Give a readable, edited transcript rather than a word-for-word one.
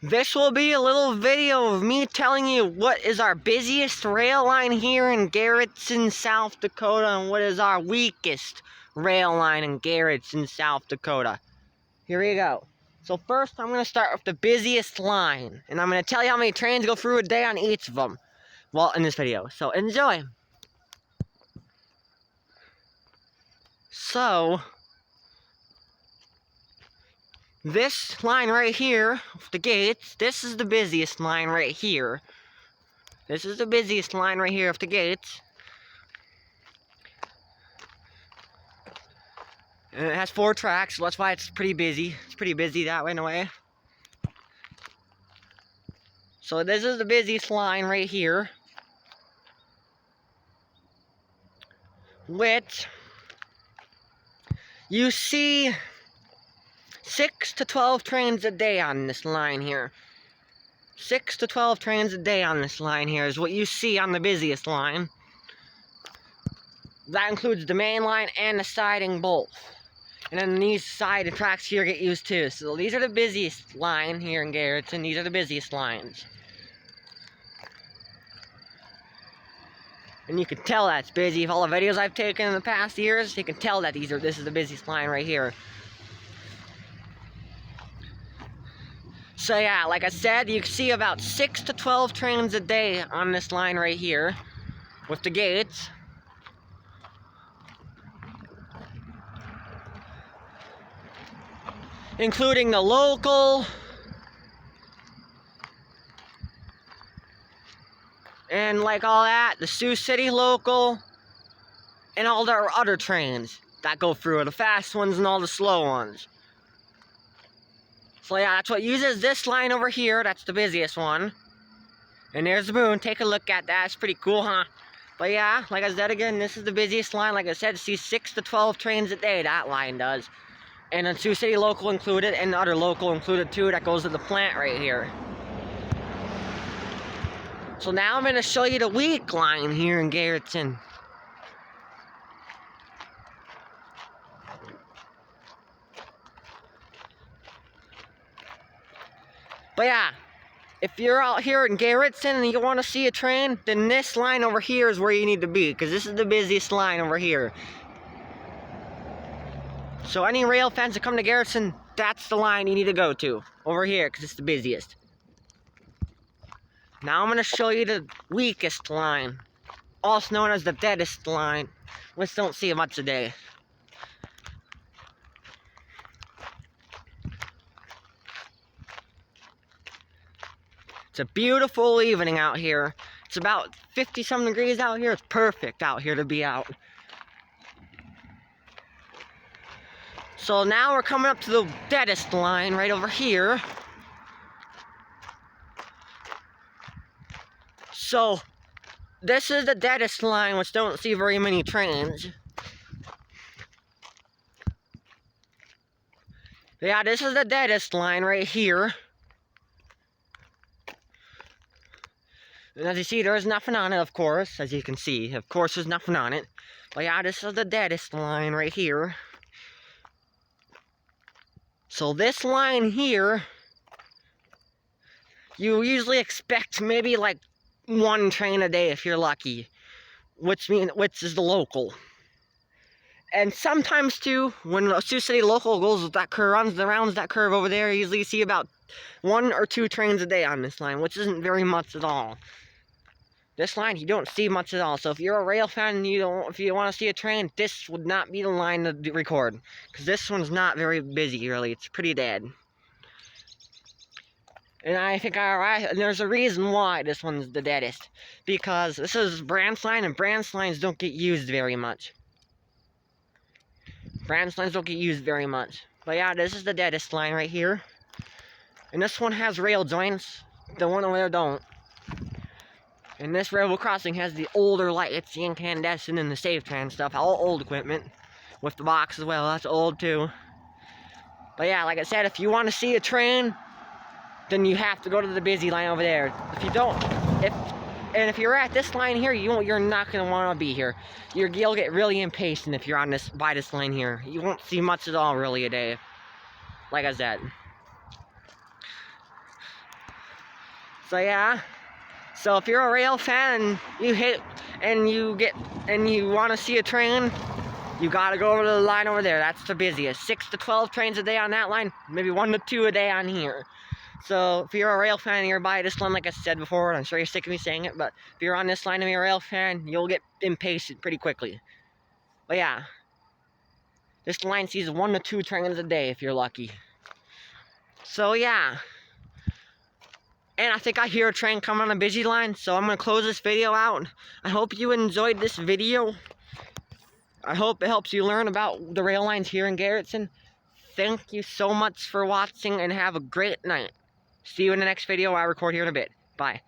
This will be a little video of me telling you what is our busiest rail line here in Garretson, South Dakota, and what is our weakest rail line in Garretson, South Dakota. Here we go. So first, I'm going to start with the busiest line, and I'm going to tell you how many trains go through a day on each of them. Well, in this video. So enjoy. So this line right here, with the gates, this is the busiest line right here. This is the busiest line right here of the gates. And it has 4 tracks, so that's why it's pretty busy. It's pretty busy that way in a way. So this is the busiest line right here. Which you see 6 to 12 trains a day on this line here. 6 to 12 trains a day on this line here is what you see on the busiest line. That includes the main line and the siding both. And then these side tracks here get used too. So these are the busiest line here in Garretson. These are the busiest lines. And you can tell that's busy. If all the videos I've taken in the past years, you can tell that this is the busiest line right here. So yeah, like I said, you can see about 6 to 12 trains a day on this line right here with the gates. Including the local and like all that, the Sioux City local and all the other trains that go through, the fast ones and all the slow ones. So yeah, that's what uses this line over here. That's the busiest one. And there's the moon. Take a look at that. It's pretty cool, huh? But yeah, like I said again, this is the busiest line. Like I said, it sees 6 to 12 trains a day, that line does. And the Sioux City local included, and the other local included too, that goes to the plant right here. So now I'm going to show you the weak line here in Garretson. But yeah, if you're out here in Garretson and you want to see a train, then this line over here is where you need to be, because this is the busiest line over here. So any rail fans that come to Garretson, that's the line you need to go to, over here, because it's the busiest. Now I'm going to show you the weakest line, also known as the deadest line, which don't see much today. It's a beautiful evening out here. It's about 50-some degrees out here. It's perfect out here to be out. So now we're coming up to the deadest line right over here. So this is the deadest line, which don't see very many trains. Yeah, this is the deadest line right here. And as you see, there's nothing on it, of course. As you can see, of course, there's nothing on it. But yeah, this is the deadest line right here. So this line here, you usually expect maybe like 1 train a day if you're lucky, which is the local. And sometimes too, when the Sioux City local goes with that curve, runs that curve over there, you usually see about 1 or 2 trains a day on this line, which isn't very much at all. This line, you don't see much at all. So if you're a rail fan and if you want to see a train, this would not be the line to record. Because this one's not very busy, really. It's pretty dead. And I think and there's a reason why this one's the deadest. Because this is branch line, and branch lines don't get used very much. Branch lines don't get used very much. But yeah, this is the deadest line right here. And this one has rail joints. The one over there don't. And this railroad crossing has the older lights, the incandescent and the safe tran stuff, all old equipment. With the box as well, that's old too. But yeah, like I said, if you want to see a train, then you have to go to the busy line over there. If you don't, if you're at this line here, you're not going to want to be here. You'll get really impatient if you're on by this line here. You won't see much at all really a day. Like I said. So yeah. So if you're a rail fan and you want to see a train, you gotta go over to the line over there. That's the busiest. 6 to 12 trains a day on that line, maybe 1 to 2 a day on here. So if you're a rail fan and you're by this line, like I said before, I'm sure you're sick of me saying it, but if you're on this line and you're a rail fan, you'll get impatient pretty quickly. But yeah, this line sees 1 to 2 trains a day if you're lucky. So yeah. And I think I hear a train coming on a busy line, so I'm going to close this video out. I hope you enjoyed this video. I hope it helps you learn about the rail lines here in Garretson. Thank you so much for watching and have a great night. See you in the next video I record here in a bit. Bye.